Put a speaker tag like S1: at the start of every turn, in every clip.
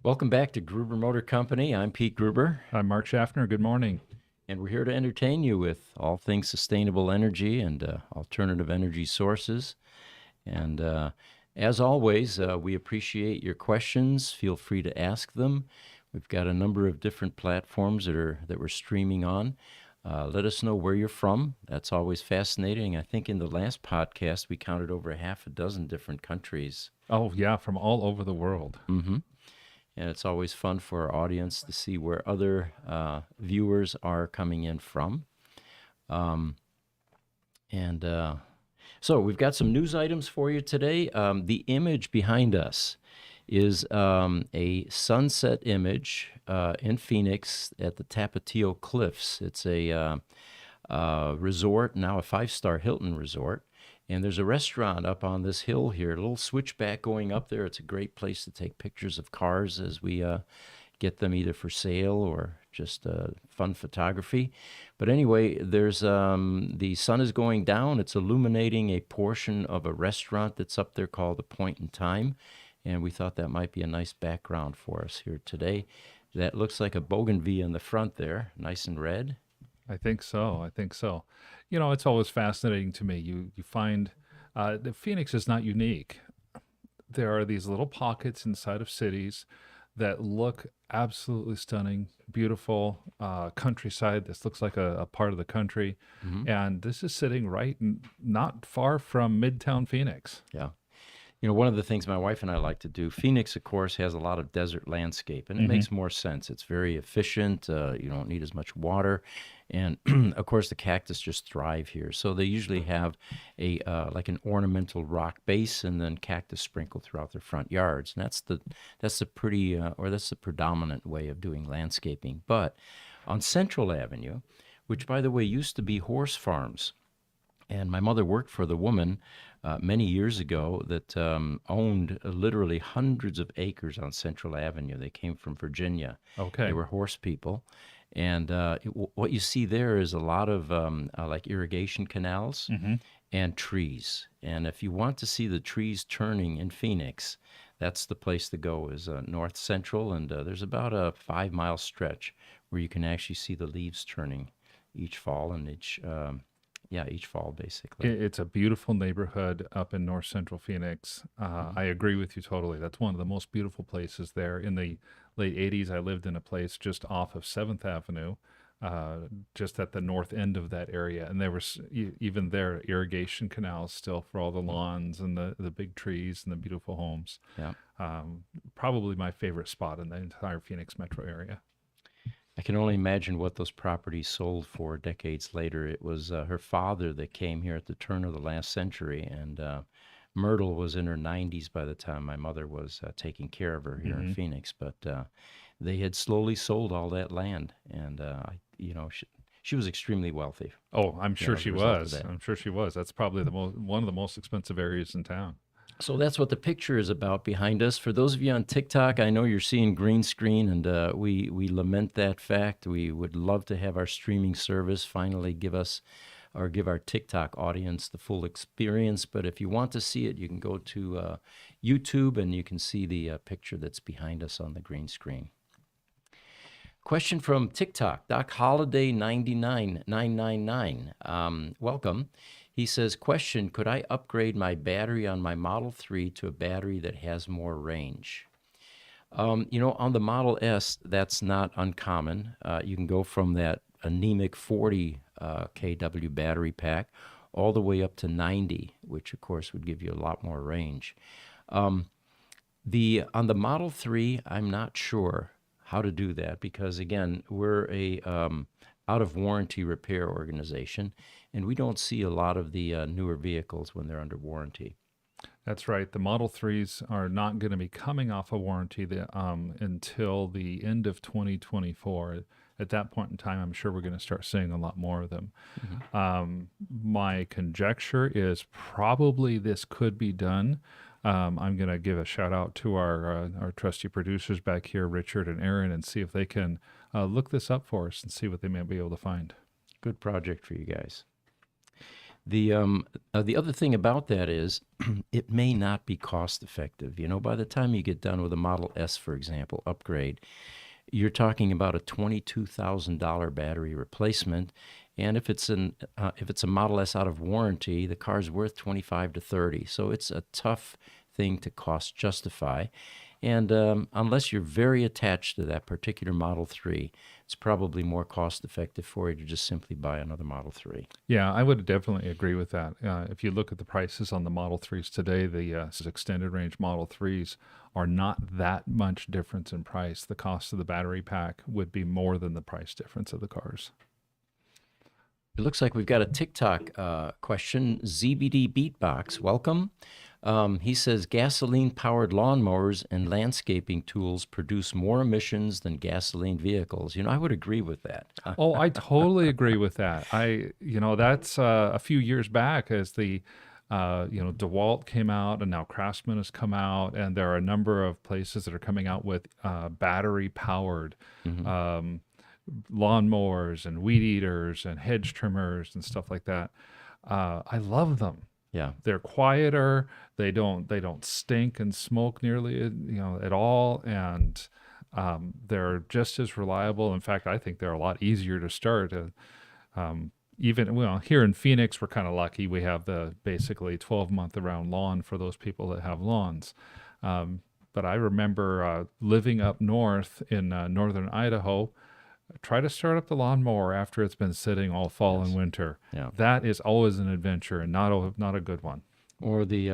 S1: Welcome back to Gruber Motor Company. I'm Pete Gruber,
S2: I'm Mark Schaffner. Good morning.
S1: and we're here to entertain you with all things sustainable energy and alternative energy sources. And as always, we appreciate your questions. Feel free to ask them. We've got a number of different platforms that we're streaming on. Let us know where you're from. That's always fascinating. I think in the last podcast we counted over half a dozen different countries.
S2: Oh, yeah, from all over the world.
S1: Mm-hmm. And it's always fun for our audience to see where other viewers are coming in from. Um, and so we've got some news items for you today. The image behind us is a sunset image in Phoenix at the Tapatio Cliffs. It's a resort, now a five-star Hilton resort. And there's a restaurant up on this hill here, a little switchback going up there. It's a great place to take pictures of cars as we get them either for sale or just fun photography. But anyway, there's the sun is going down. It's illuminating a portion of a restaurant that's up there called The Point in Time. And we thought that might be a nice background for us here today. That looks like a bougainvillea in the front there, nice and red.
S2: I think so. I think so. You know, it's always fascinating to me. You find that Phoenix is not unique. There are these little pockets inside of cities that look absolutely stunning, beautiful countryside. This looks like a part of the country.
S1: Mm-hmm.
S2: And this is sitting not far from Midtown Phoenix.
S1: Yeah. You know, one of the things my wife and I like to do, Phoenix, of course, has a lot of desert landscape, and it makes more sense. It's very efficient. You don't need as much water. And, of course, the cactus just thrive here. So they usually have a like an ornamental rock base and then cactus sprinkled throughout their front yards. And that's the predominant way of doing landscaping. But on Central Avenue, which, by the way, used to be horse farms, and my mother worked for the woman many years ago that owned literally hundreds of acres on Central Avenue. They came from Virginia.
S2: Okay.
S1: They were horse people. And what you see there is a lot of like irrigation canals and trees. And if you want to see the trees turning in Phoenix, that's the place to go is North Central. And there's about a 5-mile stretch where you can actually see the leaves turning each fall and each fall, basically.
S2: It's a beautiful neighborhood up in North Central Phoenix. I agree with you totally. That's one of the most beautiful places there. In the late 80s, I lived in a place just off of 7th Avenue, just at the north end of that area. And there was even there irrigation canals still for all the lawns and the big trees and the beautiful homes.
S1: Yeah.
S2: Probably my favorite spot in the entire Phoenix metro area.
S1: I can only imagine what those properties sold for decades later. It was her father that came here at the turn of the last century, and Myrtle was in her 90s by the time my mother was taking care of her here in Phoenix. But they had slowly sold all that land, and she was extremely wealthy.
S2: Oh, I'm sure
S1: as a
S2: she
S1: result of
S2: was.
S1: that.
S2: I'm sure she was. That's probably one of the most expensive areas in town.
S1: So that's what the picture is about behind us. For those of you on TikTok, I know you're seeing Greenscreen, and we lament that fact. We would love to have our streaming service finally give our TikTok audience the full experience. But if you want to see it, you can go to YouTube, and you can see the picture that's behind us on the green screen. Question from TikTok, Doc Holiday 99999. Welcome. He says, question, could I upgrade my battery on my Model 3 to a battery that has more range? On the Model S, that's not uncommon. You can go from that anemic 40 kW battery pack all the way up to 90, which, of course, would give you a lot more range. On the Model 3, I'm not sure how to do that because, again, we're a out-of-warranty repair organization, and we don't see a lot of the newer vehicles when they're under warranty.
S2: That's right. The Model 3s are not going to be coming off a warranty until the end of 2024. At that point in time, I'm sure we're going to start seeing a lot more of them. My conjecture is probably this could be done. I'm going to give a shout out to our trusty producers back here, Richard and Aaron, and see if they can look this up for us and see what they may be able to find.
S1: Good project for you guys. The other thing about that is it may not be cost effective. You know, by the time you get done with a Model S, for example, upgrade, you're talking about a $22,000 battery replacement, and if it's a Model S out of warranty, the car's worth 25 to 30. So it's a tough thing to cost justify. And unless you're very attached to that particular Model 3, it's probably more cost effective for you to just simply buy another Model 3.
S2: Yeah, I would definitely agree with that. If you look at the prices on the Model 3s today, the extended range Model 3s are not that much difference in price. The cost of the battery pack would be more than the price difference of the cars.
S1: It looks like we've got a TikTok question. ZBD Beatbox, welcome. He says gasoline-powered lawnmowers and landscaping tools produce more emissions than gasoline vehicles. You know, I would agree with that.
S2: Oh, I totally agree with that. That's a few years back as the, DeWalt came out and now Craftsman has come out, and there are a number of places that are coming out with battery-powered lawnmowers and weed eaters and hedge trimmers and stuff like that. I love them.
S1: Yeah.
S2: They're quieter. They don't stink and smoke nearly, at all. And they're just as reliable. In fact, I think they're a lot easier to start. Even here in Phoenix, we're kind of lucky. We have the basically 12-month around lawn for those people that have lawns. But I remember living up north in northern Idaho. Try to start up the lawnmower after it's been sitting all fall and winter.
S1: Yeah.
S2: That is always an adventure and not a good one.
S1: Or the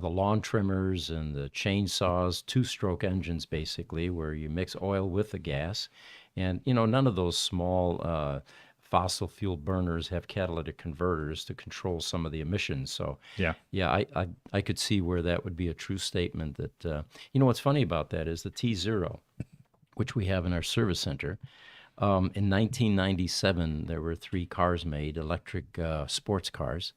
S1: lawn trimmers and the chainsaws, two-stroke engines basically, where you mix oil with the gas. And, none of those small fossil fuel burners have catalytic converters to control some of the emissions. So,
S2: Yeah.
S1: I could see where that would be a true statement that, what's funny about that is the T0, which we have in our service center. In 1997, there were 3 cars made, electric sports cars,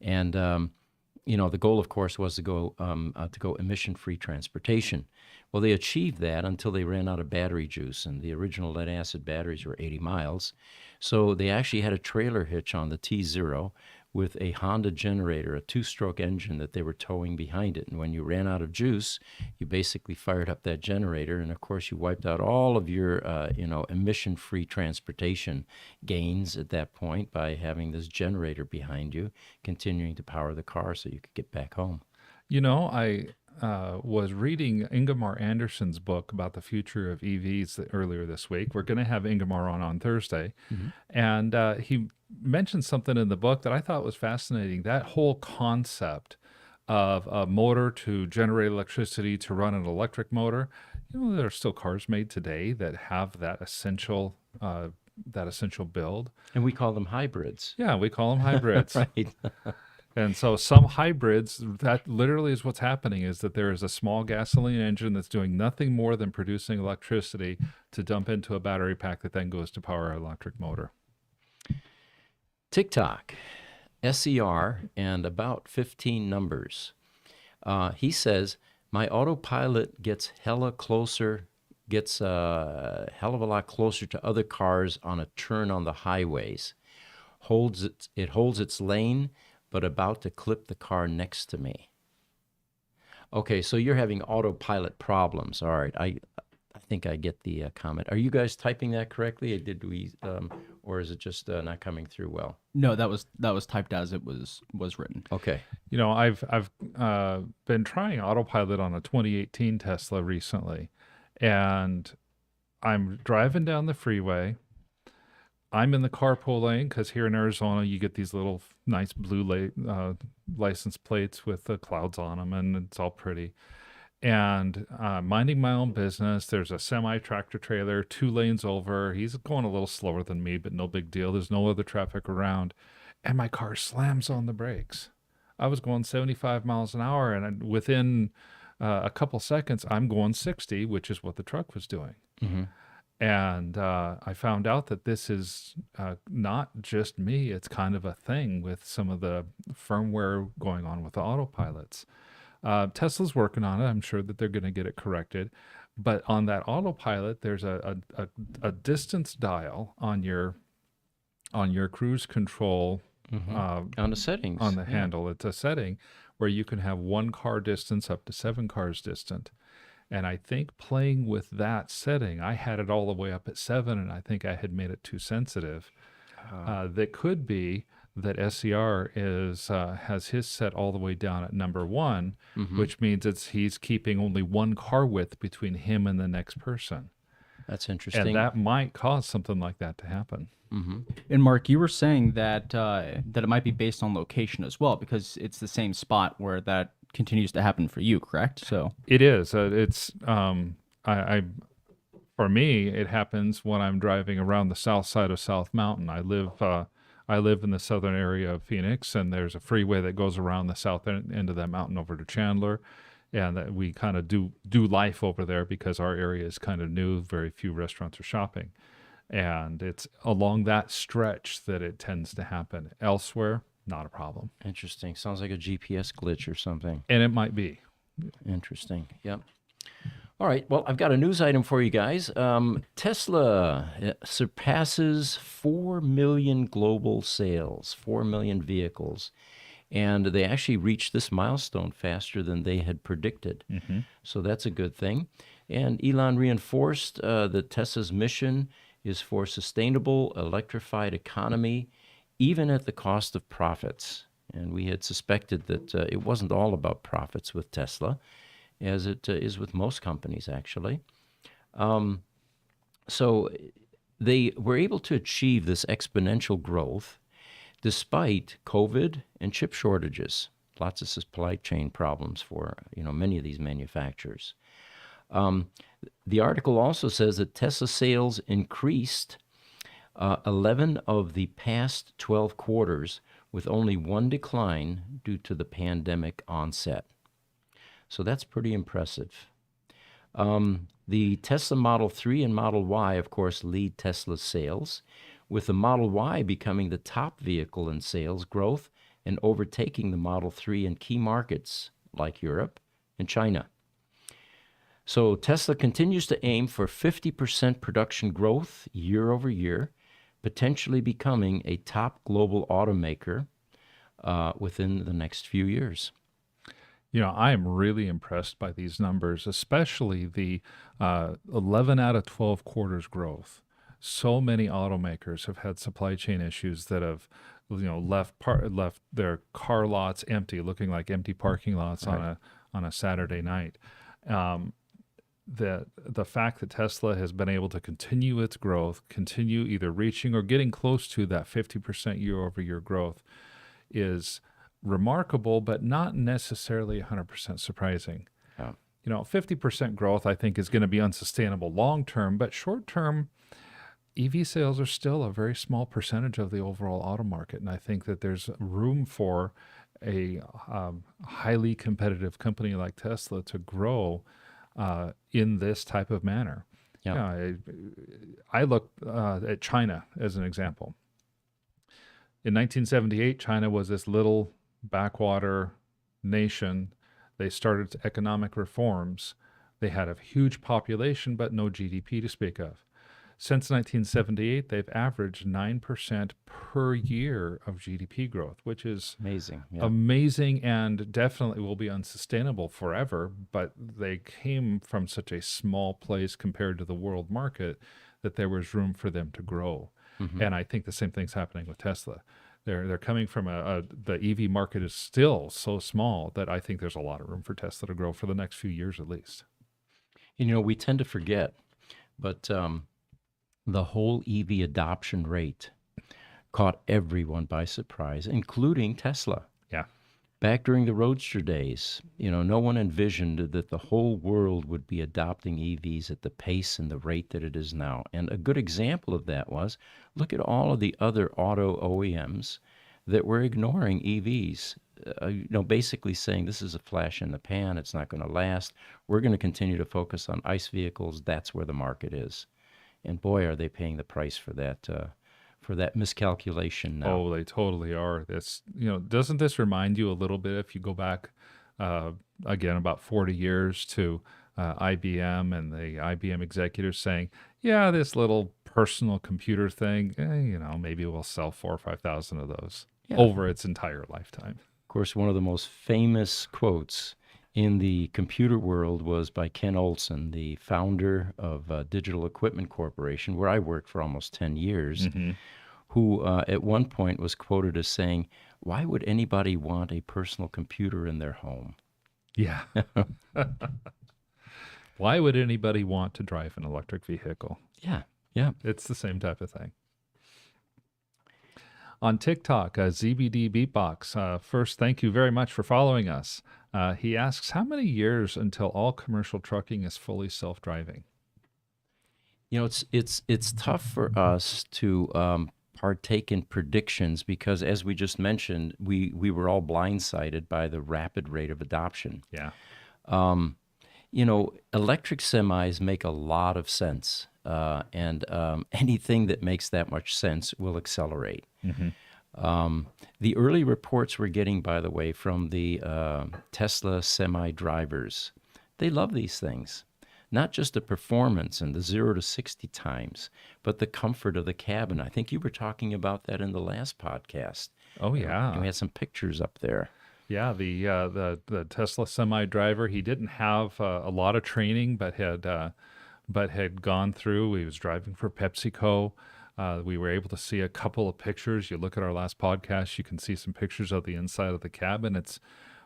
S1: and the goal, of course, was to go emission-free transportation. Well, they achieved that until they ran out of battery juice, and the original lead-acid batteries were 80 miles. So they actually had a trailer hitch on the T0 with a Honda generator, a 2-stroke engine that they were towing behind it. And when you ran out of juice, you basically fired up that generator, and of course you wiped out all of your, emission-free transportation gains at that point by having this generator behind you, continuing to power the car so you could get back home.
S2: I was reading Ingemar Anderson's book about the future of EVs earlier this week. We're going to have Ingemar on Thursday. And he mentioned something in the book that I thought was fascinating. That whole concept of a motor to generate electricity to run an electric motor. There are still cars made today that have that essential build.
S1: And we call them hybrids.
S2: Yeah, we call them hybrids.
S1: Right.
S2: And so some hybrids, that literally is what's happening, is that there is a small gasoline engine that's doing nothing more than producing electricity to dump into a battery pack that then goes to power an electric motor.
S1: TikTok, SER, and about 15 numbers. He says, my Autopilot gets a hell of a lot closer to other cars on a turn on the highways. It holds its lane, but about to clip the car next to me. Okay, so you're having autopilot problems. All right, I think I get the comment. Are you guys typing that correctly? Or is it just not coming through well?
S3: No, that was typed as it was written.
S1: Okay.
S2: I've been trying autopilot on a 2018 Tesla recently, and I'm driving down the freeway. I'm in the carpool lane because here in Arizona, you get these little nice blue license plates with the clouds on them, and it's all pretty. And minding my own business, there's a semi-tractor trailer 2 lanes over. He's going a little slower than me, but no big deal. There's no other traffic around. And my car slams on the brakes. I was going 75 miles an hour, and within a couple seconds, I'm going 60, which is what the truck was doing.
S1: Mm-hmm.
S2: And I found out that this is not just me. It's kind of a thing with some of the firmware going on with the autopilots. Tesla's working on it. I'm sure that they're going to get it corrected. But on that autopilot, there's a distance dial on your cruise control
S1: On the settings.
S2: on the
S1: yeah.
S2: handle. It's a setting where you can have one car distance up to 7 cars distant. And I think playing with that setting, I had it all the way up at 7, and I think I had made it too sensitive. That could be that SCR has his set all the way down at number 1, which means he's keeping only one car width between him and the next person.
S1: That's interesting.
S2: And that might cause something like that to happen.
S3: And Mark, you were saying that that it might be based on location as well, because it's the same spot where that continues to happen for you, correct? So
S2: It is. It's I for me, it happens when I'm driving around the south side of South Mountain. I live in the southern area of Phoenix, and there's a freeway that goes around the south end of that mountain over to Chandler, and that we kind of do life over there because our area is kind of new. Very few restaurants are shopping, and it's along that stretch that it tends to happen. Elsewhere, not a problem.
S1: Interesting. Sounds like a GPS glitch or something.
S2: And it might be.
S1: Interesting. Yep. All right. Well, I've got a news item for you guys. Tesla surpasses 4 million global sales, 4 million vehicles. And they actually reached this milestone faster than they had predicted. So that's a good thing. And Elon reinforced that Tesla's mission is for sustainable electrified economy, even at the cost of profits. And we had suspected that it wasn't all about profits with Tesla, as it is with most companies, actually. So they were able to achieve this exponential growth despite COVID and chip shortages, lots of supply chain problems for many of these manufacturers. The article also says that Tesla sales increased 11 of the past 12 quarters with only one decline due to the pandemic onset. So that's pretty impressive. The Tesla Model 3 and Model Y, of course, lead Tesla's sales, with the Model Y becoming the top vehicle in sales growth and overtaking the Model 3 in key markets like Europe and China. So Tesla continues to aim for 50% production growth year over year, potentially becoming a top global automaker within the next few years.
S2: I am really impressed by these numbers, especially the 11 out of 12 quarters growth. So many automakers have had supply chain issues that have, left their car lots empty, looking like empty parking lots on a Saturday night. The fact that Tesla has been able to continue its growth, continue either reaching or getting close to that 50% year-over-year growth is remarkable, but not necessarily 100% surprising.
S1: Yeah.
S2: 50% growth, I think, is going to be unsustainable long-term, but short-term, EV sales are still a very small percentage of the overall auto market, and I think that there's room for a highly competitive company like Tesla to grow in this type of manner.
S1: Yeah.
S2: I look at China as an example. In 1978, China was this little backwater nation. They started economic reforms. They had a huge population, but no GDP to speak of. Since 1978, they've averaged 9% per year of GDP growth, which is
S1: Amazing. Yeah.
S2: amazing and definitely will be unsustainable forever. But they came from such a small place compared to the world market that there was room for them to grow. And I think the same thing's happening with Tesla. They're coming from the EV market is still so small that I think there's a lot of room for Tesla to grow for the next few years at least.
S1: We tend to forget, but the whole EV adoption rate caught everyone by surprise, including Tesla.
S2: Yeah.
S1: Back during the Roadster days, no one envisioned that the whole world would be adopting EVs at the pace and the rate that it is now. And a good example of that was, look at all of the other auto OEMs that were ignoring EVs, basically saying this is a flash in the pan, it's not going to last. We're going to continue to focus on ICE vehicles. That's where the market is. And boy, are they paying the price for that miscalculation now.
S2: Oh, they totally are. This, doesn't this remind you a little bit, if you go back again about 40 years to IBM and the IBM executives saying, yeah, this little personal computer thing, maybe we'll sell 4,000 or 5,000 of those.
S1: Yeah.
S2: over its entire lifetime.
S1: Of course, one of the most famous quotes in the computer world was by Ken Olsen, the founder of Digital Equipment Corporation, where I worked for almost 10 years, who at one point was quoted as saying, "Why would anybody want a personal computer in their home?"
S2: Yeah. Why would anybody want to drive an electric vehicle?
S1: Yeah, yeah.
S2: It's the same type of thing. On TikTok, ZBD Beatbox, first, thank you very much for following us. He asks, how many years until all commercial trucking is fully self-driving?
S1: You know, it's tough for us to partake in predictions because, as we just mentioned, we were all blindsided by the rapid rate of adoption.
S2: Yeah.
S1: You know, electric semis make a lot of sense, and anything that makes that much sense will accelerate. The early reports we're getting, by the way, from the Tesla semi drivers, they love these things. Not just the performance and the 0 to 60 times, but the comfort of the cabin. I think you were talking about that in the last podcast.
S2: Oh, yeah.
S1: We had some pictures up there.
S2: Yeah, the Tesla semi driver, he didn't have a lot of training, but had gone through. He was driving for PepsiCo. We were able to see a couple of pictures. You look at our last podcast, you can see some pictures of the inside of the cabin. It's,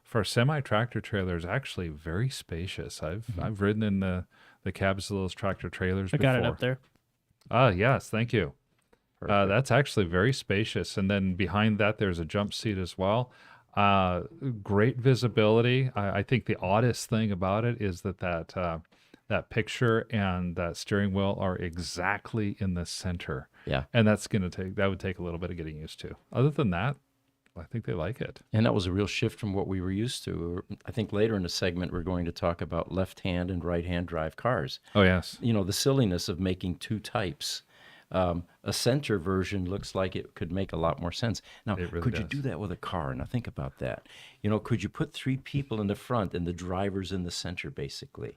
S2: for a semi tractor trailer, is actually very spacious. I've ridden in the cabs of those tractor trailers
S4: I
S2: before.
S4: got it up there.
S2: Yes, thank you. That's actually very spacious. And then behind that, there's a jump seat as well. Great visibility. I think the oddest thing about it is that picture and that steering wheel are exactly in the center.
S1: Yeah.
S2: And that would take a little bit of getting used to. Other than that, I think they like it.
S1: And that was a real shift from what we were used to. I think later in the segment, we're going to talk about left-hand and right-hand drive cars.
S2: Oh, yes.
S1: You know, the silliness of making two types. A center version looks like it could make a lot more sense. Now,
S2: It really
S1: could you
S2: does.
S1: do that with a car? Now, think about that. You know, could you put 3 people in the front and the driver's in the center, basically?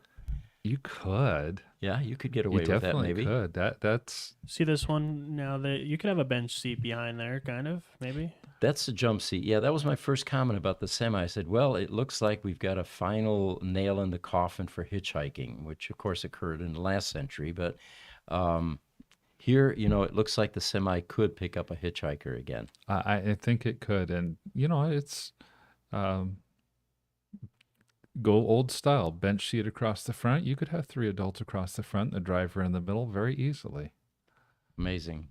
S2: You could.
S1: Yeah, you could get
S2: You
S1: away with that,
S2: definitely
S1: maybe.
S2: could. That's
S4: See this one now that you could have a bench seat behind there, kind of, maybe.
S1: That's the jump seat. Yeah, that was my first comment about the semi. I said, well, it looks like we've got a final nail in the coffin for hitchhiking, which, of course, occurred in the last century. But here, you know, it looks like the semi could pick up a hitchhiker again.
S2: I think it could. And, you know, it's go old style, bench seat across the front. You could have 3 adults across the front, the driver in the middle very easily.
S1: Amazing.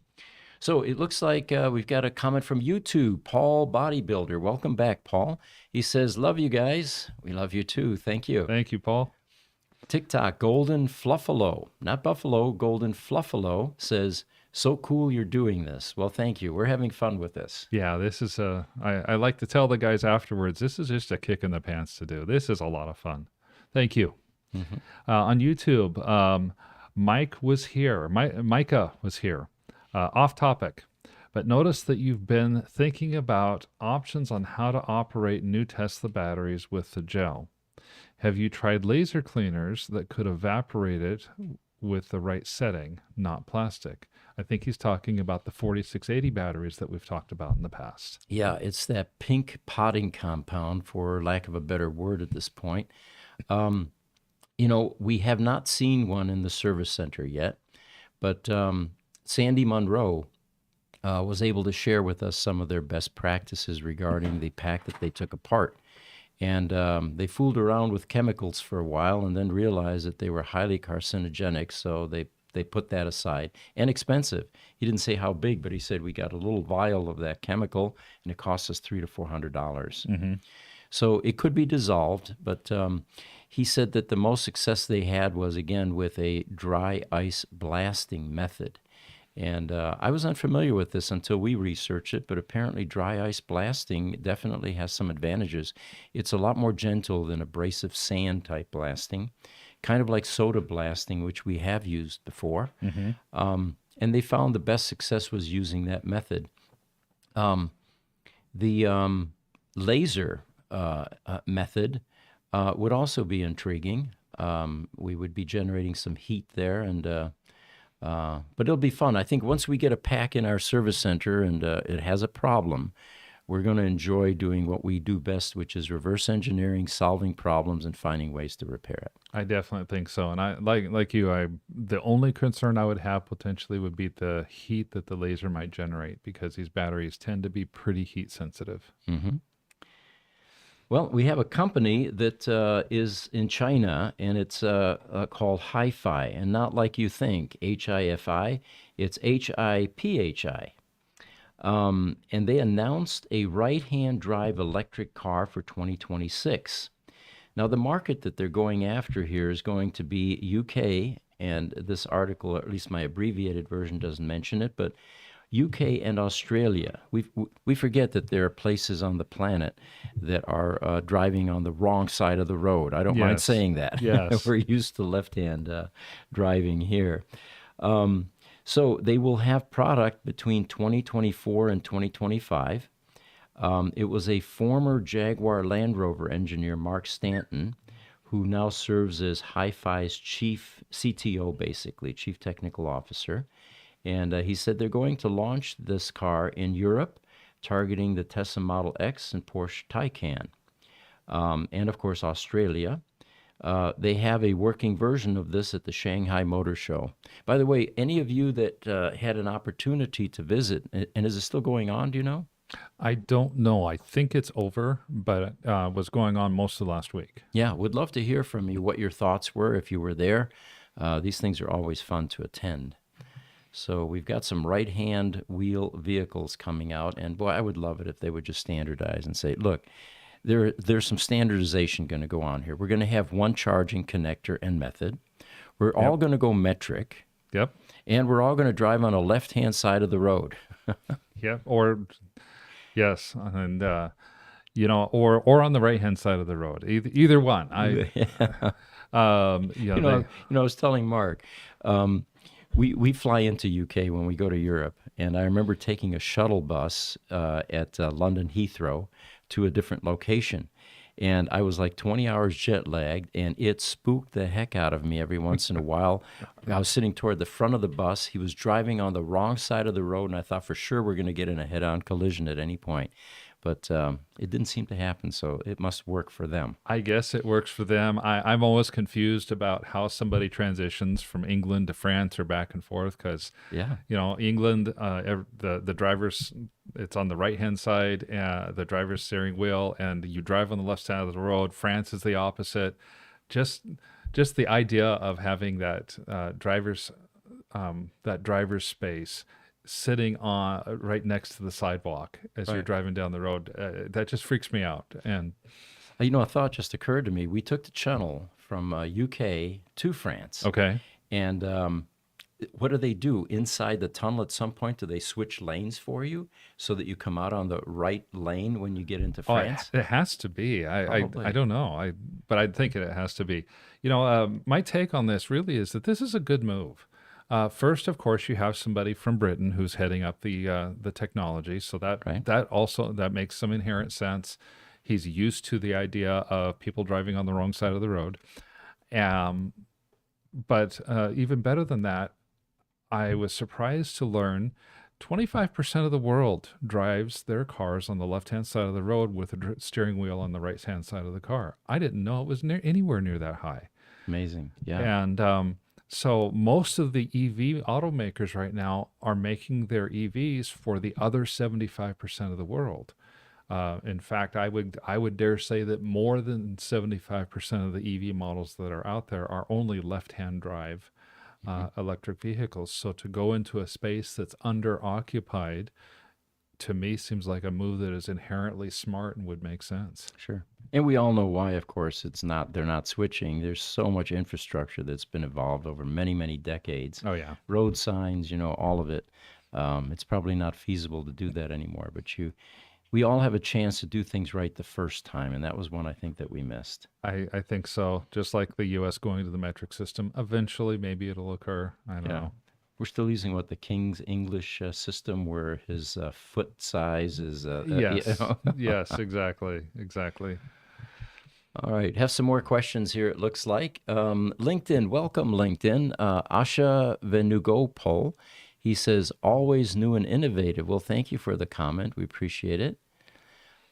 S1: So it looks like we've got a comment from YouTube, Paul Bodybuilder. Welcome back, Paul. He says, love you guys. We love you too. Thank you.
S2: Thank you, Paul.
S1: TikTok, Golden Fluffalo, not Buffalo, Golden Fluffalo says, so cool you're doing this. Well, thank you. We're having fun with this.
S2: Yeah, this is I like to tell the guys afterwards, this is just a kick in the pants to do. This is a lot of fun. Thank you. On YouTube, Micah was here. Off topic, but notice that you've been thinking about options on how to operate new Tesla batteries with the gel. Have you tried laser cleaners that could evaporate it with the right setting, not plastic? I think he's talking about the 4680 batteries that we've talked about in the past.
S1: Yeah, it's that pink potting compound, for lack of a better word at this point. You know, we have not seen one in the service center yet, but Sandy Monroe was able to share with us some of their best practices regarding the pack that they took apart. And they fooled around with chemicals for a while and then realized that they were highly carcinogenic, so they put that aside. And expensive. He didn't say how big, but he said we got a little vial of that chemical, and it cost us $300 to $400. So it could be dissolved, but he said that the most success they had was, again, with a dry ice blasting method. And I was unfamiliar with this until we researched it, but apparently dry ice blasting definitely has some advantages. It's a lot more gentle than abrasive sand type blasting, kind of like soda blasting, which we have used before. And they found the best success was using that method. The laser method would also be intriguing. We would be generating some heat there, and but it'll be fun. I think once we get a pack in our service center and it has a problem, we're going to enjoy doing what we do best, which is reverse engineering, solving problems, and finding ways to repair it.
S2: I definitely think so. And I like you, the only concern I would have potentially would be the heat that the laser might generate, because these batteries tend to be pretty heat sensitive.
S1: Mm-hmm. Well, we have a company that is in China, and it's called HiPhi, and not like you think, HiFi. It's HiPhi. And they announced a right-hand drive electric car for 2026. Now, the market that they're going after here is going to be UK, and this article, or at least my abbreviated version, doesn't mention it, but UK and Australia. We forget that there are places on the planet that are driving on the wrong side of the road. I don't mind
S2: Yes.
S1: saying that.
S2: Yes.
S1: We're used to left-hand driving here. So they will have product between 2024 and 2025. It was a former Jaguar Land Rover engineer, Mark Stanton, who now serves as HiPhi's chief CTO, basically, chief technical officer. And he said they're going to launch this car in Europe, targeting the Tesla Model X and Porsche Taycan. And, of course, Australia. They have a working version of this at the Shanghai Motor Show. By the way, any of you that had an opportunity to visit, and is it still going on, do you know?
S2: I don't know. I think it's over, but was going on most of last week.
S1: Yeah, would love to hear from you what your thoughts were if you were there. These things are always fun to attend. So we've got some right-hand wheel vehicles coming out, and boy, I would love it if they would just standardize and say, look, there's some standardization going to go on here. We're going to have one charging connector and method. We're all going to go metric.
S2: Yep.
S1: And we're all going to drive on a left-hand side of the road.
S2: Yep. Or yes, and or on the right-hand side of the road. Either one.
S1: I was telling Mark, we fly into UK when we go to Europe, and I remember taking a shuttle bus at London Heathrow to a different location. And I was like 20 hours jet lagged, and it spooked the heck out of me every once in a while. I was sitting toward the front of the bus. He was driving on the wrong side of the road, and I thought for sure we're going to get in a head-on collision at any point. But it didn't seem to happen, so it must work for them.
S2: I guess it works for them. I'm always confused about how somebody transitions from England to France or back and forth, because, England, the driver's, it's on the right-hand side, the driver's steering wheel, and you drive on the left side of the road. France is the opposite. Just the idea of having that driver's space sitting on right next to the sidewalk as you're driving down the road, that just freaks me out. And
S1: a thought just occurred to me. We took the channel from UK to France.
S2: Okay.
S1: And what do they do inside the tunnel? At some point, do they switch lanes for you so that you come out on the right lane when you get into France?
S2: It has to be. I don't know. But I think it has to be. My take on this really is that this is a good move. First, of course, you have somebody from Britain who's heading up the technology, so that makes some inherent sense. He's used to the idea of people driving on the wrong side of the road. But even better than that, I was surprised to learn 25% of the world drives their cars on the left-hand side of the road with a steering wheel on the right-hand side of the car. I didn't know it was anywhere near that high.
S1: Amazing, yeah.
S2: And so most of the EV automakers right now are making their EVs for the other 75% of the world. In fact, I would dare say that more than 75% of the EV models that are out there are only left-hand drive electric vehicles. So to go into a space that's under-occupied, to me, seems like a move that is inherently smart and would make sense.
S1: Sure. And we all know why, of course, they're not switching. There's so much infrastructure that's been evolved over many, many decades.
S2: Oh, yeah.
S1: Road signs, all of it. It's probably not feasible to do that anymore, but we all have a chance to do things right the first time, and that was one I think that we missed.
S2: I think so. Just like the U.S. going to the metric system, eventually maybe it'll occur. I don't know.
S1: We're still using the King's English system, where his foot size is.
S2: Yes. Yes. Exactly.
S1: All right, have some more questions here, it looks like. LinkedIn, welcome, LinkedIn. Asha Venugopal, he says, always new and innovative. Well, thank you for the comment. We appreciate it.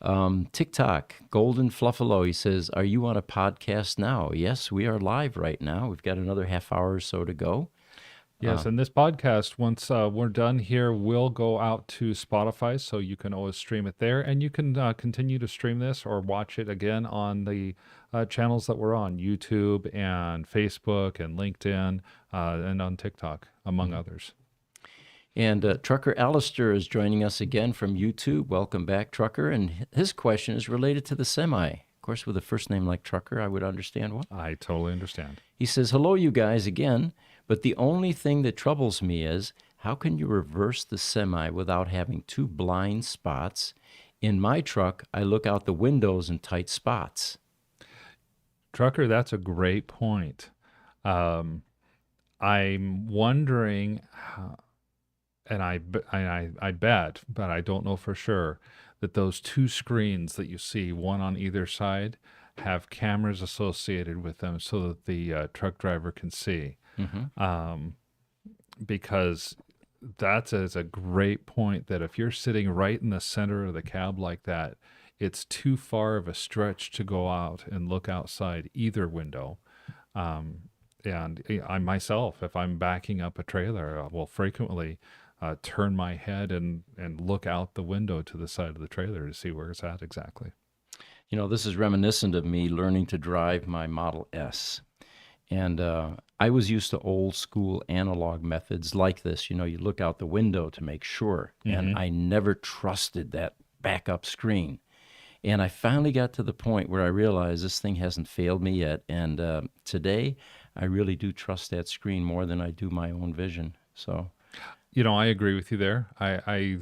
S1: TikTok, Golden Fluffalo, he says, are you on a podcast now? Yes, we are live right now. We've got another half hour or so to go.
S2: Yes, and this podcast, once we're done here, will go out to Spotify, so you can always stream it there, and you can continue to stream this or watch it again on the channels that we're on, YouTube and Facebook and LinkedIn and on TikTok, among others.
S1: And Trucker Alistair is joining us again from YouTube. Welcome back, Trucker. And his question is related to the semi. Of course, with a first name like Trucker, I would understand why.
S2: I totally understand.
S1: He says, hello, you guys again. But the only thing that troubles me is, how can you reverse the semi without having two blind spots? In my truck, I look out the windows in tight spots.
S2: Trucker, that's a great point. I'm wondering, and I bet, but I don't know for sure, that those two screens that you see, one on either side, have cameras associated with them so that the truck driver can see. Because that is a great point, that if you're sitting right in the center of the cab like that, it's too far of a stretch to go out and look outside either window. And I myself, if I'm backing up a trailer, I will frequently turn my head and look out the window to the side of the trailer to see where it's at exactly.
S1: You know, this is reminiscent of me learning to drive my Model S. And I was used to old school analog methods like this. You know, you look out the window to make sure. And I never trusted that backup screen. And I finally got to the point where I realized this thing hasn't failed me yet. And today, I really do trust that screen more than I do my own vision. So,
S2: you know, I agree with you there. I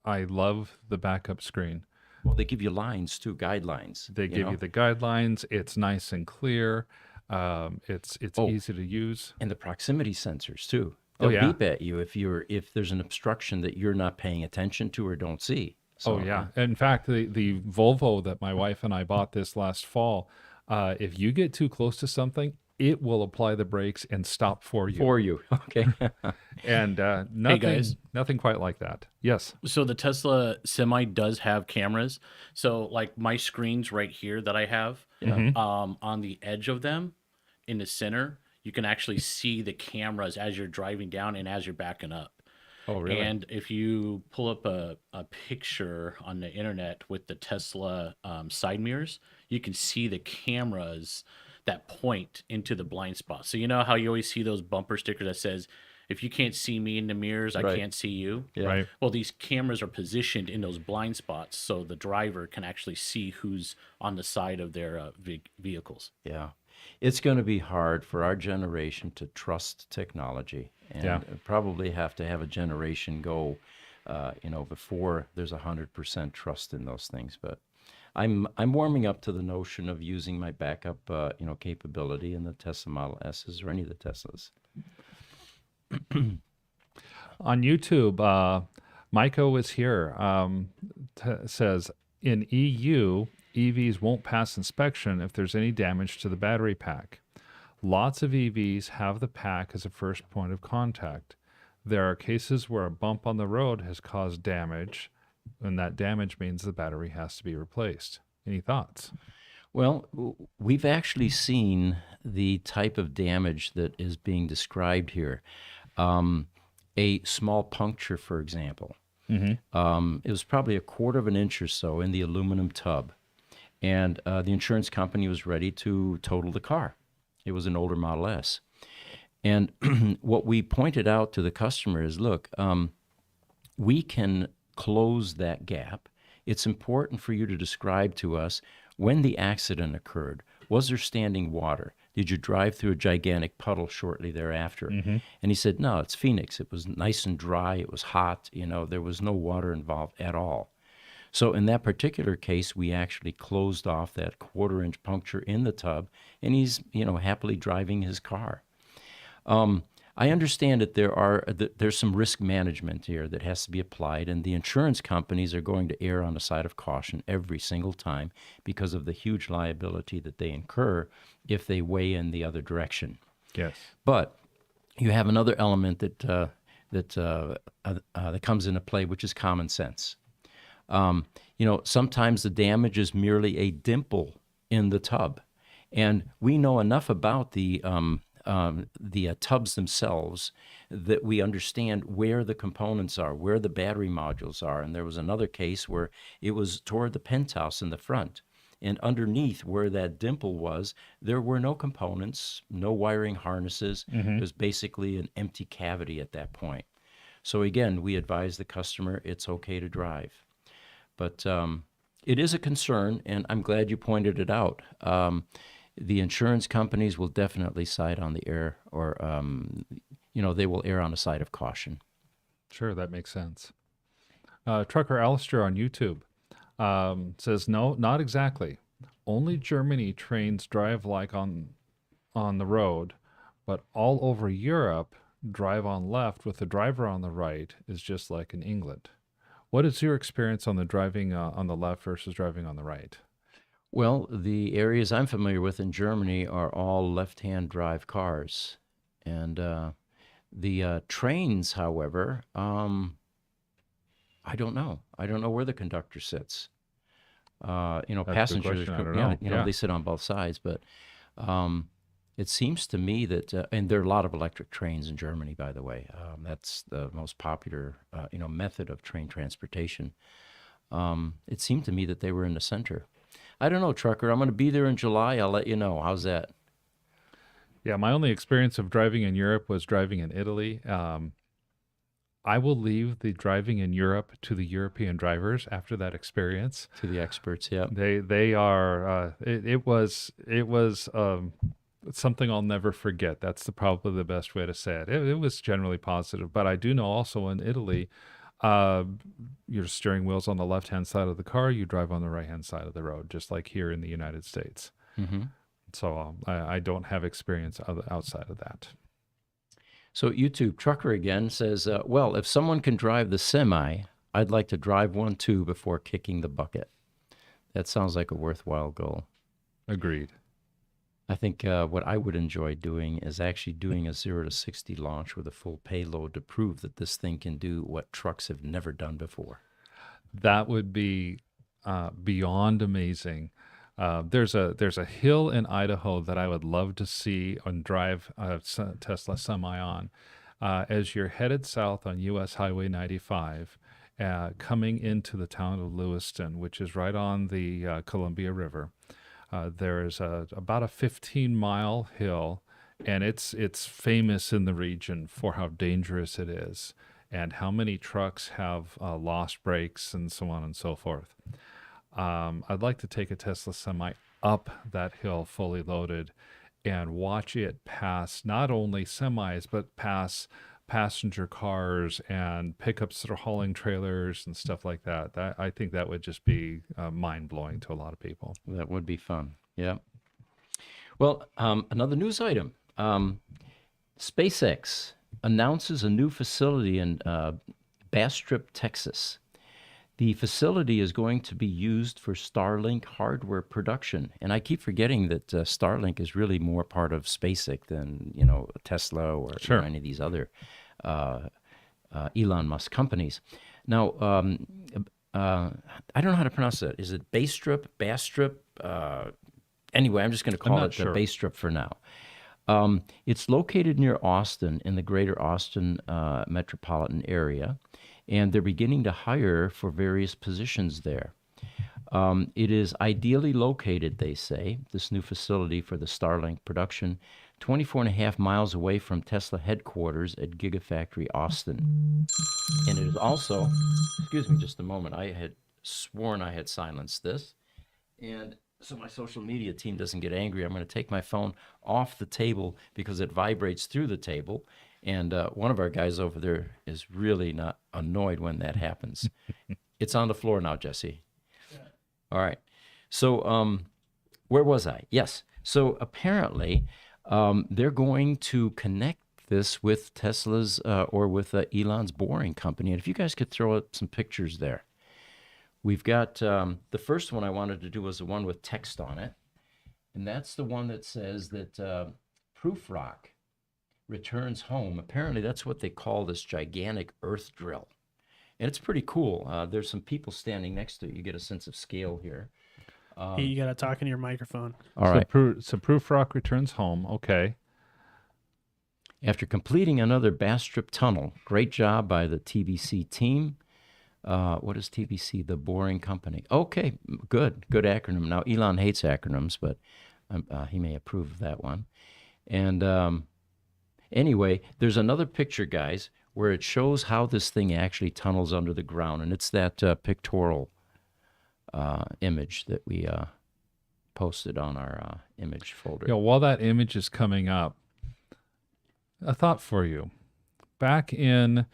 S2: love the backup screen.
S1: Well, they give you lines too, guidelines.
S2: They give you the guidelines. It's nice and clear. It's easy to use.
S1: And the proximity sensors too. They'll beep at you if there's an obstruction that you're not paying attention to or don't see. So,
S2: In fact, the Volvo that my wife and I bought this last fall, if you get too close to something, it will apply the brakes and stop for you.
S1: Okay.
S2: And nothing quite like that. Yes.
S5: So the Tesla Semi does have cameras. So like my screens right here that I have, on the edge of them, in the center, you can actually see the cameras as you're driving down and as you're backing up.
S1: Oh, really?
S5: And if you pull up a picture on the internet with the Tesla side mirrors, you can see the cameras that point into the blind spot. So you know how you always see those bumper stickers that says, if you can't see me in the mirrors, I can't see you.
S1: Yeah.
S2: Right.
S5: Well, these cameras are positioned in those blind spots so the driver can actually see who's on the side of their vehicles.
S1: Yeah. It's going to be hard for our generation to trust technology, and probably have to have a generation go, before there's 100% trust in those things. But I'm warming up to the notion of using my backup, capability in the Tesla Model S's or any of the Teslas.
S2: On YouTube, Maiko is here. Says, in EU, EVs won't pass inspection if there's any damage to the battery pack. Lots of EVs have the pack as a first point of contact. There are cases where a bump on the road has caused damage, and that damage means the battery has to be replaced. Any thoughts?
S1: Well, we've actually seen the type of damage that is being described here. A small puncture, for example. It was probably 1/4 of an inch or so in the aluminum tub. And the insurance company was ready to total the car. It was an older Model S. And what we pointed out to the customer is, look, we can close that gap. It's important for you to describe to us when the accident occurred. Was there standing water? Did you drive through a gigantic puddle shortly thereafter? And he said, no, it's Phoenix. It was nice and dry. It was hot. There was no water involved at all. So in that particular case, we actually closed off that 1/4 inch puncture in the tub, and he's, happily driving his car. I understand that there's some risk management here that has to be applied, and the insurance companies are going to err on the side of caution every single time because of the huge liability that they incur if they weigh in the other direction.
S2: Yes.
S1: But you have another element that comes into play, which is common sense. sometimes the damage is merely a dimple in the tub. And we know enough about the tubs themselves that we understand where the components are, where the battery modules are. And there was another case where it was toward the penthouse in the front. And underneath where that dimple was, there were no components, no wiring harnesses. It was basically an empty cavity at that point. So again, we advise the customer it's okay to drive. But it is a concern, and I'm glad you pointed it out. The insurance companies will definitely side on the air, or they will err on the side of caution.
S2: Sure, that makes sense. Trucker Alistair on YouTube says, no, not exactly. Only Germany trains drive like on the road, but all over Europe, drive on left with the driver on the right is just like in England. What is your experience on the driving on the left versus driving on the right?
S1: Well, the areas I'm familiar with in Germany are all left-hand drive cars. And the trains, however, I don't know. I don't know where the conductor sits.
S2: That's a good
S1: Passengers,
S2: question. I don't know.
S1: they sit on both sides, but it seems to me that, and there are a lot of electric trains in Germany, by the way. That's the most popular, method of train transportation. It seemed to me that they were in the center. I don't know, Trucker. I'm going to be there in July. I'll let you know. How's that?
S2: Yeah, my only experience of driving in Europe was driving in Italy. I will leave the driving in Europe to the European drivers after that experience.
S1: To the experts, yeah.
S2: They are. It was something I'll never forget. That's probably the best way to say it. It was generally positive, but I do know also in Italy, your steering wheel's on the left-hand side of the car, you drive on the right-hand side of the road, just like here in the United States.
S1: Mm-hmm.
S2: So I don't have experience outside of that.
S1: So YouTube Trucker again says, well, if someone can drive the semi, I'd like to drive one too before kicking the bucket. That sounds like a worthwhile goal.
S2: Agreed.
S1: I think what I would enjoy doing is actually doing a 0 to 60 launch with a full payload to prove that this thing can do what trucks have never done before.
S2: That would be beyond amazing. There's a hill in Idaho that I would love to see and drive a Tesla Semi on. As you're headed south on US Highway 95, coming into the town of Lewiston, which is right on the Columbia River, there is about a 15-mile hill, and it's famous in the region for how dangerous it is and how many trucks have lost brakes and so on and so forth. I'd like to take a Tesla Semi up that hill fully loaded and watch it pass not only semis, but pass passenger cars and pickups that are hauling trailers and stuff like that. I think that would just be mind-blowing to a lot of people.
S1: That would be fun. Yeah. Well, another news item. SpaceX announces a new facility in Bastrop, Texas. The facility is going to be used for Starlink hardware production. And I keep forgetting that Starlink is really more part of SpaceX than, Tesla or
S2: Sure.
S1: any of these other Elon Musk companies. Now, I don't know how to pronounce that. Is it Bastrop? Anyway, I'm just going to call it
S2: sure.
S1: Bastrop for now. It's located near Austin in the greater Austin metropolitan area, and they're beginning to hire for various positions there. It is ideally located, they say, this new facility for the Starlink production, 24.5 miles away from Tesla headquarters at Gigafactory Austin. And it is also, excuse me just a moment, I had sworn I had silenced this. And so my social media team doesn't get angry, I'm going to take my phone off the table because it vibrates through the table. And one of our guys over there is really not annoyed when that happens. It's on the floor now, Jesse. Yeah. All right. So where was I? Yes. So apparently they're going to connect this with Tesla's or with Elon's Boring Company. And if you guys could throw up some pictures there. We've got the first one I wanted to do was the one with text on it. And that's the one that says that Proof Rock returns home. Apparently, that's what they call this gigantic earth drill. and it's pretty cool. There's some people standing next to it. You get a sense of scale here.
S4: Hey, you gotta talk into your microphone.
S1: All right.
S2: So Proof Rock returns home. Okay.
S1: After completing another bass strip tunnel, great job by the TBC team. What is TBC? The Boring Company. Okay, good acronym. Now, Elon hates acronyms, but he may approve of that one. And anyway, there's another picture, guys, where it shows how this thing actually tunnels under the ground, and it's that pictorial image that we posted on our image folder.
S2: Yeah, while that image is coming up, a thought for you. Back in,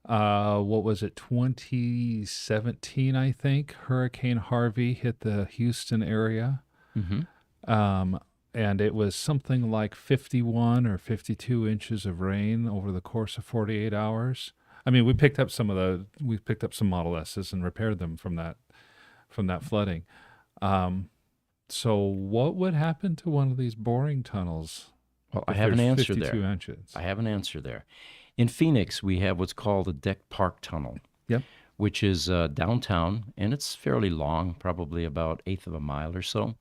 S2: what was it, 2017, I think, Hurricane Harvey hit the Houston area.
S1: Mm-hmm.
S2: And it was something like 51 or 52 inches of rain over the course of 48 hours. I mean, we picked up some Model S's and repaired them from that flooding. So what would happen to one of these boring tunnels?
S1: Well, I
S2: if
S1: have an
S2: there's
S1: answer
S2: 52
S1: there.
S2: inches?
S1: I have an answer there. In Phoenix, we have what's called the Deck Park Tunnel,
S2: Yep.
S1: which is downtown, and it's fairly long, probably about 1/8 of a mile or so.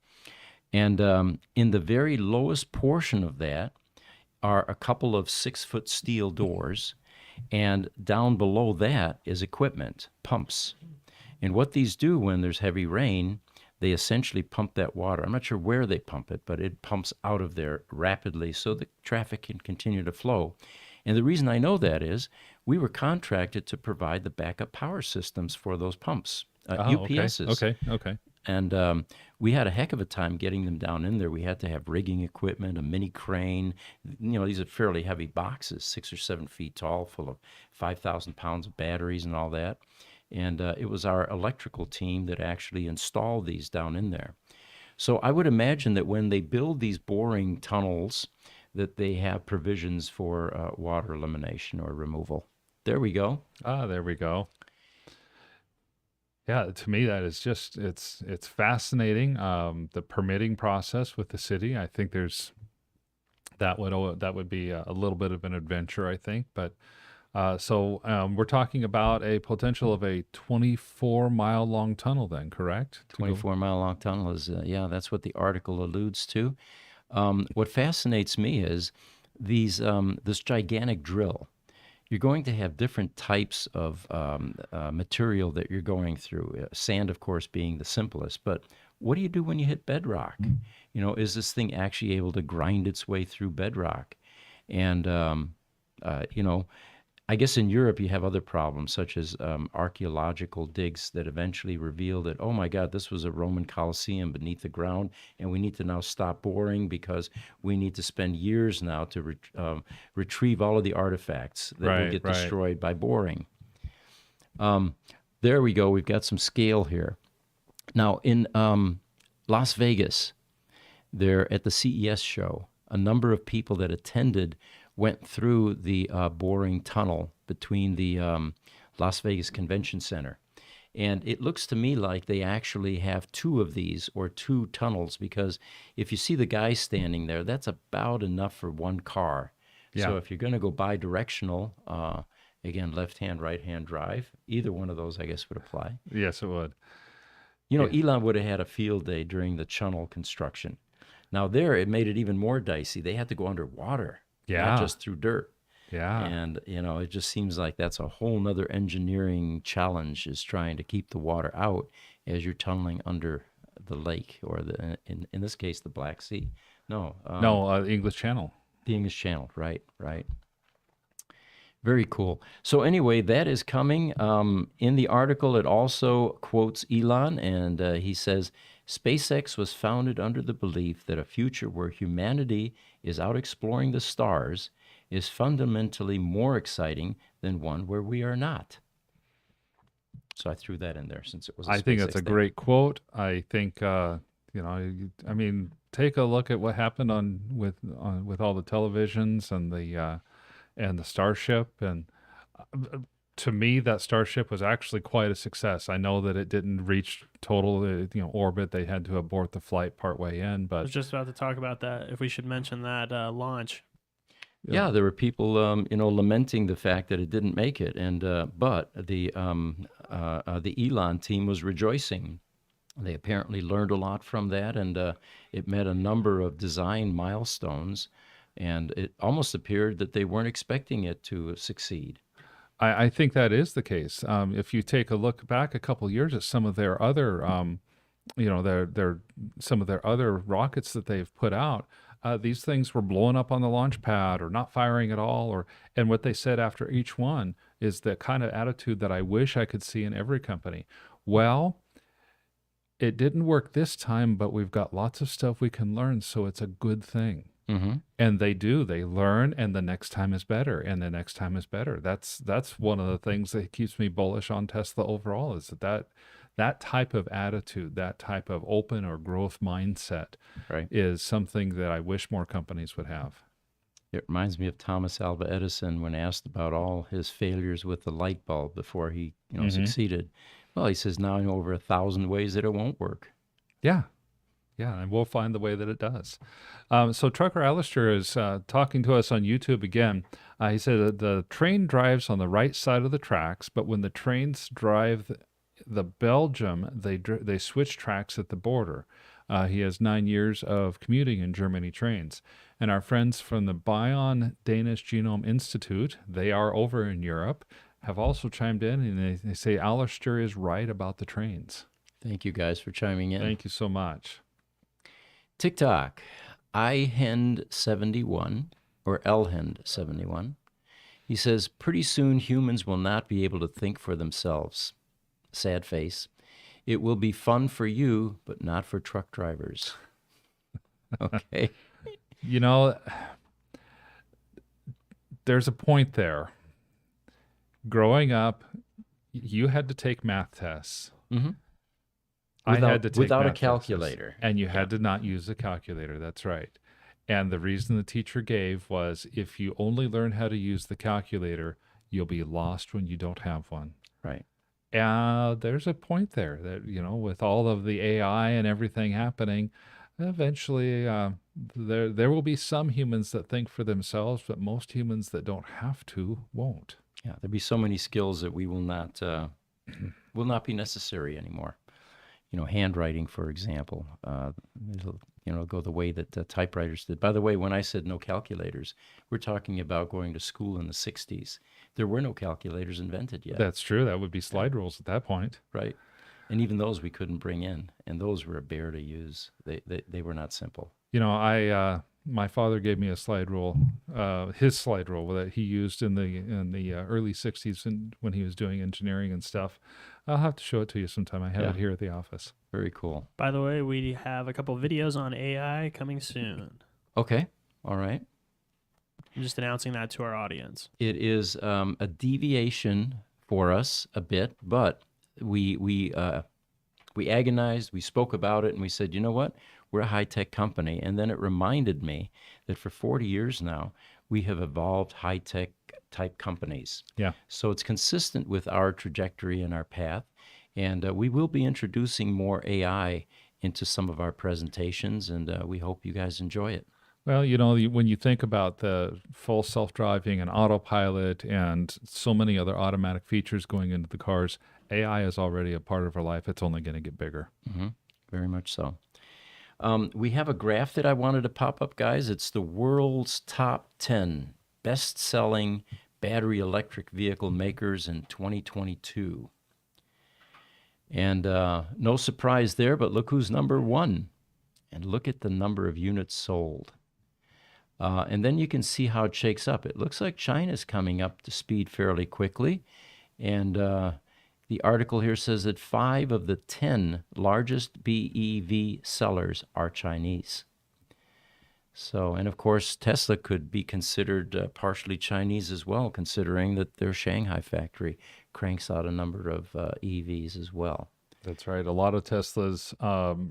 S1: And in the very lowest portion of that are a couple of 6-foot steel doors, and down below that is equipment, pumps. And what these do when there's heavy rain, they essentially pump that water. I'm not sure where they pump it, but it pumps out of there rapidly so the traffic can continue to flow. And the reason I know that is we were contracted to provide the backup power systems for those pumps, UPSs.
S2: Okay.
S1: And we had a heck of a time getting them down in there. We had to have rigging equipment, a mini crane. You know, these are fairly heavy boxes, 6 or 7 feet tall, full of 5,000 pounds of batteries and all that. And it was our electrical team that actually installed these down in there. So I would imagine that when they build these boring tunnels, that they have provisions for water elimination or removal. There we go.
S2: There we go. Yeah, to me that is just it's fascinating. The permitting process with the city, I think that would be a little bit of an adventure, I think. But so we're talking about a potential of a 24-mile long tunnel, then, correct?
S1: 24-mile long tunnel is that's what the article alludes to. What fascinates me is this gigantic drill. You're going to have different types of material that you're going through. Sand, of course, being the simplest. But what do you do when you hit bedrock? You know, is this thing actually able to grind its way through bedrock? And, you know, I guess in Europe you have other problems, such as archaeological digs that eventually reveal that, oh my God, this was a Roman Colosseum beneath the ground, and we need to now stop boring because we need to spend years now to retrieve all of the artifacts that will get destroyed by boring. There we go. We've got some scale here. Now, in Las Vegas, there at the CES show, a number of people that attended went through the boring tunnel between the Las Vegas Convention Center. And it looks to me like they actually have 2 of these or 2 tunnels, because if you see the guy standing there, that's about enough for 1 car.
S2: Yeah.
S1: So if you're going to go bi-directional, again, left-hand, right-hand drive, either one of those, I guess, would apply.
S2: Yes, it would.
S1: You know, Elon would have had a field day during the tunnel construction. Now there, it made it even more dicey. They had to go underwater.
S2: Yeah.
S1: Not just through dirt.
S2: Yeah.
S1: And, you know, it just seems like that's a whole nother engineering challenge, is trying to keep the water out as you're tunneling under the lake, or in this case, the Black Sea. No,
S2: English Channel.
S1: The English Channel, right. Very cool. So anyway, that is coming. In the article, it also quotes Elon, and he says, SpaceX was founded under the belief that a future where humanity is out exploring the stars is fundamentally more exciting than one where we are not. So I threw that in there since it was a
S2: I think
S1: SpaceX
S2: that's a
S1: thing.
S2: great quote. I think, you know, I mean, take a look at what happened with all the televisions and the Starship, and to me, that Starship was actually quite a success. I know that it didn't reach total, orbit. They had to abort the flight partway in,
S4: I
S2: but
S4: was just about to talk about that. If we should mention that launch.
S1: Yeah, there were people, lamenting the fact that it didn't make it, and but the Elon team was rejoicing. They apparently learned a lot from that, and it met a number of design milestones, and it almost appeared that they weren't expecting it to succeed.
S2: I think that is the case. If you take a look back a couple of years at some of their other, some of their other rockets that they've put out, these things were blowing up on the launch pad or not firing at all. And what they said after each one is the kind of attitude that I wish I could see in every company. Well, it didn't work this time, but we've got lots of stuff we can learn, so it's a good thing.
S1: Mm-hmm.
S2: And they learn, and the next time is better, and the next time is better. That's one of the things that keeps me bullish on Tesla overall, is that type of attitude, that type of open or growth mindset,
S1: Right.
S2: is something that I wish more companies would have.
S1: It reminds me of Thomas Alva Edison when asked about all his failures with the light bulb before he, succeeded. Well, he says now I know over 1,000 ways that it won't work.
S2: Yeah. Yeah, and we'll find the way that it does. So Trucker Alistair is talking to us on YouTube again. He said that the train drives on the right side of the tracks, but when the trains drive the Belgium, they switch tracks at the border. He has 9 years of commuting in Germany trains. And our friends from the Bion Danish Genome Institute, they are over in Europe, have also chimed in, and they say Alistair is right about the trains.
S1: Thank you guys for chiming in.
S2: Thank you so much.
S1: TikTok, iHend71 or Lhend71. He says, pretty soon humans will not be able to think for themselves. Sad face. It will be fun for you, but not for truck drivers. Okay.
S2: There's a point there. Growing up, you had to take math tests.
S1: Mm-hmm.
S2: I had to take
S1: without a
S2: math tests,
S1: calculator.
S2: and you had to not use a calculator. That's right. And the reason the teacher gave was, if you only learn how to use the calculator, you'll be lost when you don't have one.
S1: Right.
S2: There's a point there that, with all of the AI and everything happening, eventually there will be some humans that think for themselves, but most humans that don't have to won't.
S1: Yeah, there'll be so many skills that we will not be necessary anymore. Handwriting, for example, it'll go the way that typewriters did. By the way, when I said no calculators, we're talking about going to school in the 60s. There were no calculators invented yet.
S2: That's true. That would be slide rules at that point.
S1: Right. And even those we couldn't bring in, and those were a bear to use. They were not simple.
S2: My father gave me a slide rule, his slide rule that he used in the early 60s when he was doing engineering and stuff. I'll have to show it to you sometime. I have it here at the office.
S1: Very cool.
S4: By the way, we have a couple videos on AI coming soon.
S1: Okay. All right.
S4: I'm just announcing that to our audience.
S1: It is a deviation for us a bit, but we agonized, we spoke about it, and we said, you know what? We're a high-tech company. And then it reminded me that for 40 years now, we have evolved high-tech type companies.
S2: Yeah.
S1: So it's consistent with our trajectory and our path. And we will be introducing more AI into some of our presentations, and we hope you guys enjoy it.
S2: Well, when you think about the full self-driving and autopilot and so many other automatic features going into the cars, AI is already a part of our life. It's only going to get bigger.
S1: Mm-hmm. Very much so. We have a graph that I wanted to pop up, guys. It's the world's top 10 best-selling battery electric vehicle makers in 2022. And no surprise there, but look who's number one. And look at the number of units sold. And then you can see how it shakes up. It looks like China's coming up to speed fairly quickly. And the article here says that 5 of the 10 largest BEV sellers are Chinese. So, and of course, Tesla could be considered partially Chinese as well, considering that their Shanghai factory cranks out a number of EVs as well.
S2: That's right. A lot of Tesla's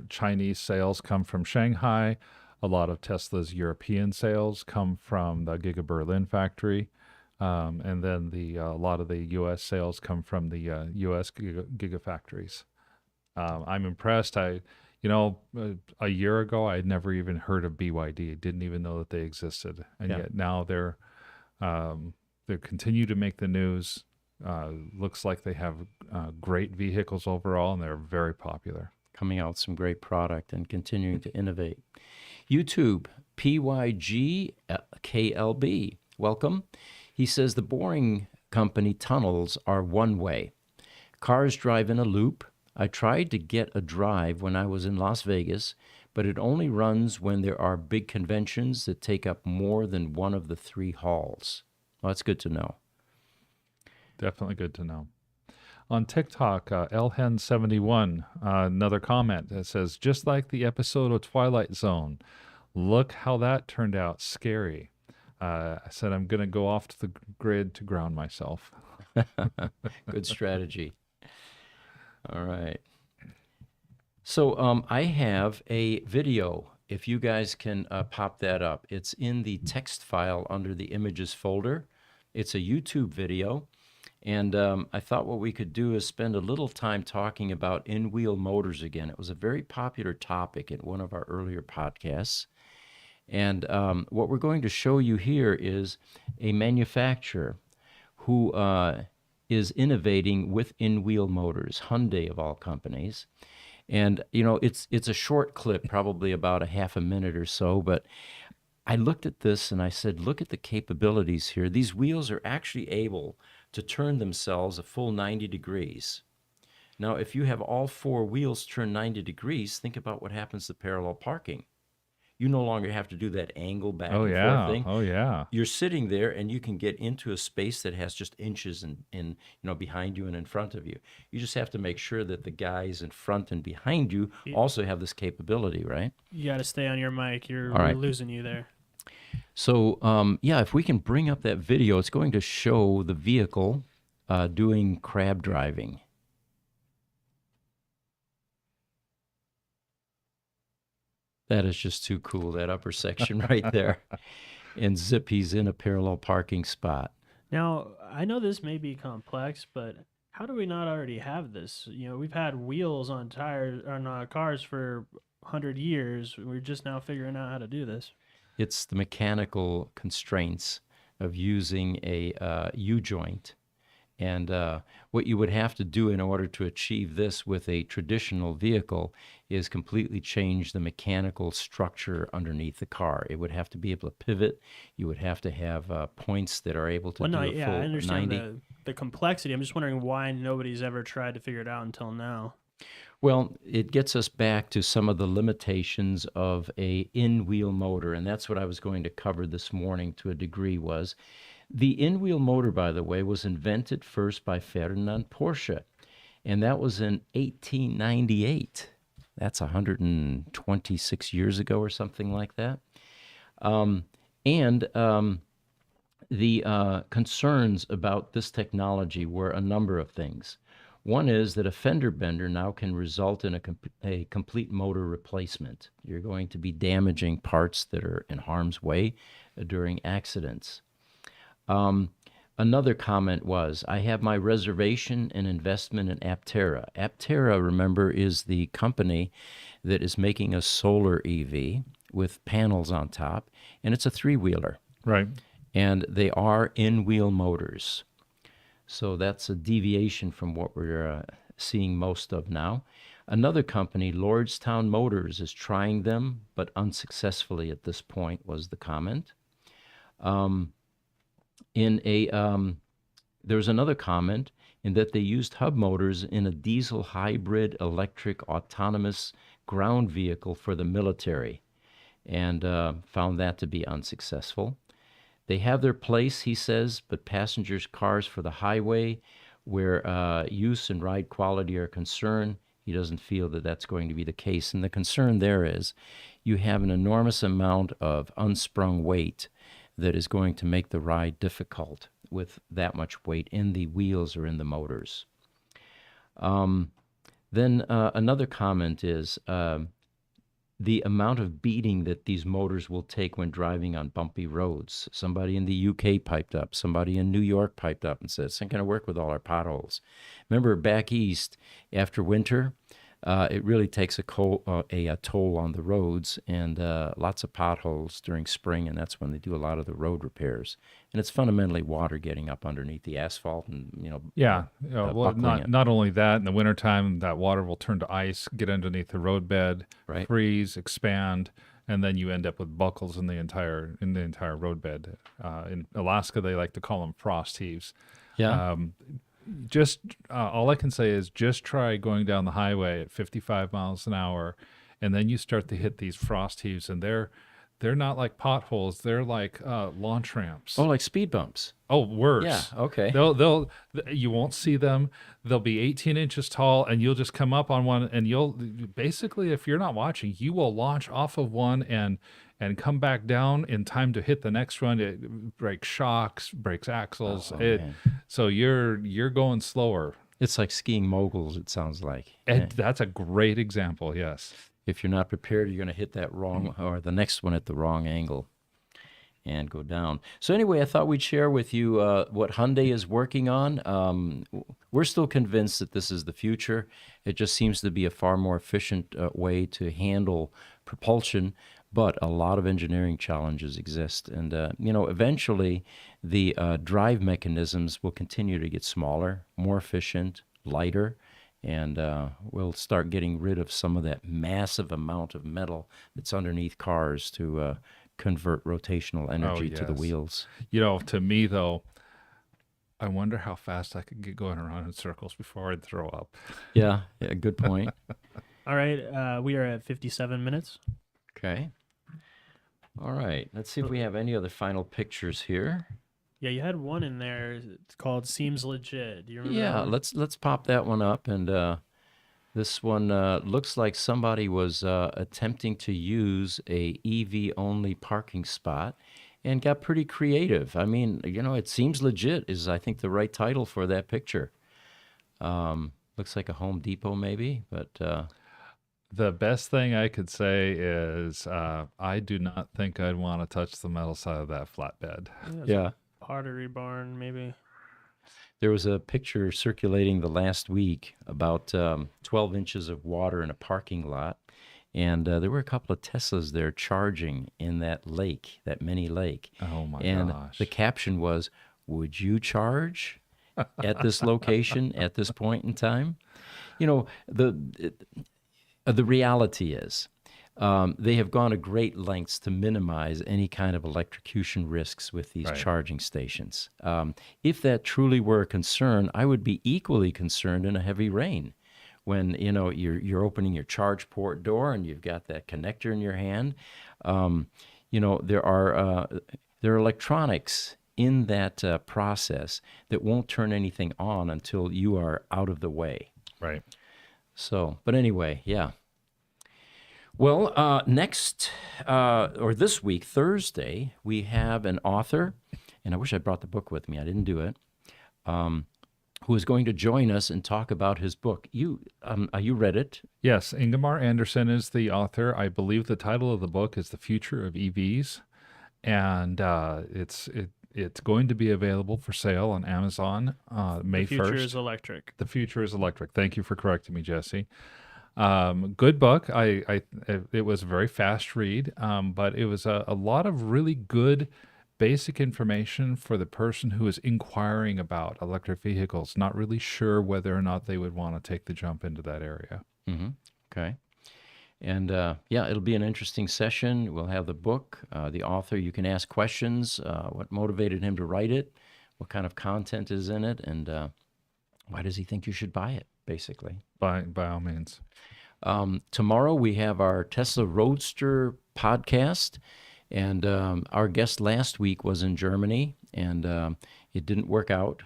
S2: Chinese sales come from Shanghai. A lot of Tesla's European sales come from the Giga Berlin factory. And then a lot of the U.S. sales come from the U.S. gigafactories. I'm impressed. You know, a year ago, I had never even heard of BYD. Didn't even know that they existed, and
S1: Yeah.
S2: yet now they continue to make the news. Looks like they have great vehicles overall, and they're very popular.
S1: Coming out with some great product and continuing to innovate. YouTube, PYGKLB, welcome. He says the Boring Company tunnels are one way. Cars drive in a loop. I tried to get a drive when I was in Las Vegas, but it only runs when there are big conventions that take up more than one of the 3 halls. Well, that's good to know.
S2: Definitely good to know. On TikTok, Lhen71, another comment that says, just like the episode of Twilight Zone, look how that turned out scary. I said, I'm going to go off to the grid to ground myself.
S1: Good strategy. All right. So I have a video. If you guys can pop that up. It's in the text file under the images folder. It's a YouTube video. And I thought what we could do is spend a little time talking about in-wheel motors again. It was a very popular topic in one of our earlier podcasts. And what we're going to show you here is a manufacturer who is innovating with in-wheel motors, Hyundai of all companies. And, you know, it's a short clip, probably about a half a minute or so, but I looked at this and I said, look at the capabilities here. These wheels are actually able to turn themselves a full 90 degrees. Now, if you have all 4 wheels turn 90 degrees, think about what happens to parallel parking. You no longer have to do that angle back and forth thing.
S2: Oh, yeah.
S1: You're sitting there and you can get into a space that has just inches in behind you and in front of you. You just have to make sure that the guys in front and behind you also have this capability, right?
S4: You got to stay on your mic.
S1: All right.
S4: We're losing you there.
S1: So, if we can bring up that video, it's going to show the vehicle doing crab driving. That is just too cool, that upper section right there. And zip, he's in a parallel parking spot.
S4: Now, I know this may be complex, but how do we not already have this? You know, we've had wheels on cars for 100 years. We're just now figuring out how to do this.
S1: It's the mechanical constraints of using a U-joint. And what you would have to do in order to achieve this with a traditional vehicle is completely change the mechanical structure underneath the car. It would have to be able to pivot. You would have to have points that are able to do a full
S4: I understand
S1: 90.
S4: the complexity. I'm just wondering why nobody's ever tried to figure it out until now.
S1: Well, it gets us back to some of the limitations of a in-wheel motor, and that's what I was going to cover this morning to a degree was the in-wheel motor, by the way, was invented first by Ferdinand Porsche, and that was in 1898. That's 126 years ago or something like that. The concerns about this technology were a number of things. One is that a fender bender now can result in a complete motor replacement. You're going to be damaging parts that are in harm's way during accidents. Another comment was, I have my reservation and investment in Aptera. Aptera, remember, is the company that is making a solar EV with panels on top, and it's a 3-wheeler.
S2: Right.
S1: And they are in-wheel motors. So that's a deviation from what we're seeing most of now. Another company, Lordstown Motors, is trying them, but unsuccessfully at this point, was the comment. There's another comment in that they used hub motors in a diesel hybrid electric autonomous ground vehicle for the military and found that to be unsuccessful. They have their place, he says, but passengers' cars for the highway where use and ride quality are concerned, he doesn't feel that that's going to be the case. And the concern there is you have an enormous amount of unsprung weight that is going to make the ride difficult with that much weight in the wheels or in the motors. Then another comment is the amount of beating that these motors will take when driving on bumpy roads. Somebody in the UK piped up. Somebody in New York piped up and said, it's not going to work with all our potholes. Remember back east, after winter, it really takes a toll on the roads, and lots of potholes during spring, and that's when they do a lot of the road repairs. And it's fundamentally water getting up underneath the asphalt and,
S2: Yeah. Well,
S1: buckling it.
S2: not only that, in the wintertime, that water will turn to ice, get underneath the roadbed,
S1: Right.
S2: freeze, expand, and then you end up with buckles in the entire roadbed. In Alaska, they like to call them frost heaves.
S1: Yeah.
S2: Just all I can say is just try going down the highway at 55 miles an hour, and then you start to hit these frost heaves, and they're not like potholes; they're like launch ramps.
S1: Oh, like speed bumps.
S2: Oh, worse.
S1: Yeah. Okay.
S2: You won't see them. They'll be 18 inches tall, and you'll just come up on one, and you'll basically, if you're not watching, you will launch off of one and come back down in time to hit the next one. It breaks shocks, breaks axles.
S1: Man.
S2: So you're going slower.
S1: It's like skiing moguls, it sounds like.
S2: And that's a great example. Yes.
S1: If you're not prepared, you're going to hit that wrong or the next one at the wrong angle and go down. So anyway, I thought we'd share with you what Hyundai is working on. We're still convinced that this is the future. It just seems to be a far more efficient way to handle propulsion, but a lot of engineering challenges exist. And, eventually the drive mechanisms will continue to get smaller, more efficient, lighter, and we'll start getting rid of some of that massive amount of metal that's underneath cars to convert rotational energy to the
S2: yes.
S1: wheels.
S2: To me, though, I wonder how fast I could get going around in circles before I'd throw up.
S1: Yeah, good point.
S4: All right, we are at 57 minutes.
S1: Okay. All right. Let's see if we have any other final pictures here.
S4: Yeah, you had one in there. It's called "Seems Legit." Do you remember?
S1: Yeah,
S4: that one?
S1: let's pop that one up. And this one looks like somebody was attempting to use a EV only parking spot and got pretty creative. I mean, it seems legit is I think the right title for that picture. Looks like a Home Depot maybe, but
S2: The best thing I could say is I do not think I'd want to touch the metal side of that flatbed.
S4: It's
S1: yeah.
S4: a pottery barn, maybe.
S1: There was a picture circulating the last week about 12 inches of water in a parking lot. And there were a couple of Teslas there charging in that lake, that mini lake.
S2: Oh, my
S1: and
S2: gosh.
S1: the caption was, "Would you charge at this location at this point in time?" The reality is they have gone to great lengths to minimize any kind of electrocution risks with these
S2: Right.
S1: charging stations. If that truly were a concern, I would be equally concerned in a heavy rain when you're opening your charge port door and you've got that connector in your hand. There are electronics in that process that won't turn anything on until you are out of the way.
S2: Right.
S1: So, but anyway, yeah. Well, next, or this week, Thursday, we have an author, and I wish I brought the book with me. I didn't do it, who is going to join us and talk about his book. You read it?
S2: Yes, Ingemar Anderson is the author. I believe the title of the book is The Future of EVs, and it's going to be available for sale on Amazon May 1st.
S4: The future is electric.
S2: The Future is Electric. Thank you for correcting me, Jesse. Good book. It was a very fast read, but it was a lot of really good basic information for the person who is inquiring about electric vehicles, not really sure whether or not they would want to take the jump into that area.
S1: Mm-hmm. Okay. And it'll be an interesting session. We'll have the book, the author. You can ask questions, what motivated him to write it, what kind of content is in it, and why does he think you should buy it, basically.
S2: By all means.
S1: Tomorrow we have our Tesla Roadster podcast, and our guest last week was in Germany, and it didn't work out.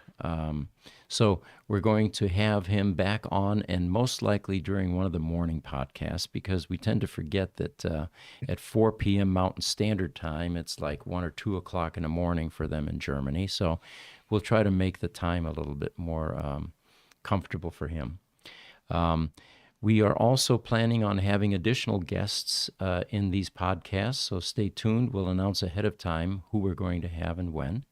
S1: So we're going to have him back on, and most likely during one of the morning podcasts, because we tend to forget that at 4 p.m. Mountain Standard Time, it's like 1 or 2 o'clock in the morning for them in Germany. So we'll try to make the time a little bit more comfortable for him. We are also planning on having additional guests in these podcasts, so stay tuned. We'll announce ahead of time who we're going to have and when.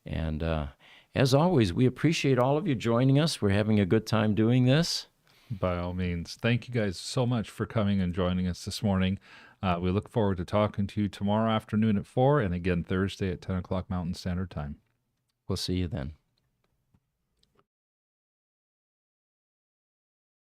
S1: And as always, we appreciate all of you joining us. We're having a good time doing this.
S2: By all means. Thank you guys so much for coming and joining us this morning. We look forward to talking to you tomorrow afternoon at 4 and again Thursday at 10 o'clock Mountain Standard Time.
S1: We'll see you then.